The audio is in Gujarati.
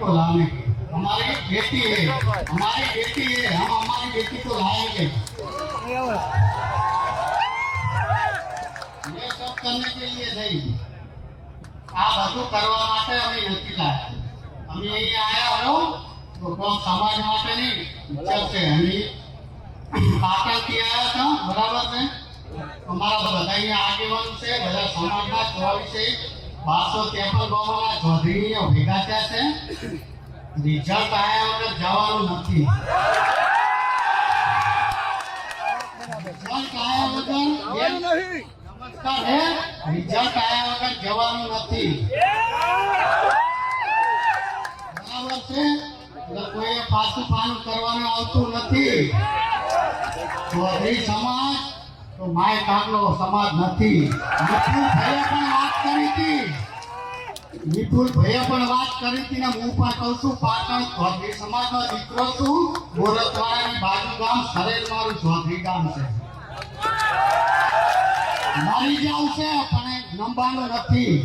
को लाने की। हमारी बेटी है, हमारी बेटी है, हम हमारी बेटी को लाएंगे। ये सब करने के लिए नहीं, आ બધું કરવા માટે અમે નથી લાયા। અમે અહીંયા આયા હો તો કોમ સમાજ માટે નહીં વિચારશે। અમે પાટણથી આવ્યા છો, બરાબર છે? અમારા બધા અહીંયા આગેવાન છે, બધા સમાજના 1253 ગામોના ચૌધરીઓ ભેગા થયા છે। રિઝલ્ટ આયા વગર જવાનું નથી। રિઝલ્ટ આયા વગર નમસ્કાર હે, રિઝલ્ટ આયા વગર જવાનું નથી, બરાબર છે? એટલે કોઈ પાછું પાનું કરવાનું આવતું નથી। ચૌધરી સમાજ તો માય કાગલો સમાજ નથી। વિપુલ ભાઈએ પણ વાત કરી હતી ને હું પણ કહું છું, પાટણ ચૌધરી સમાજનો દીકરો છું। ગોરતવાડાની બાજુ ગામ સરેલ મારું ચૌધરી ગામ છે। મારી જાવ છે પણ નંબાનું નથી।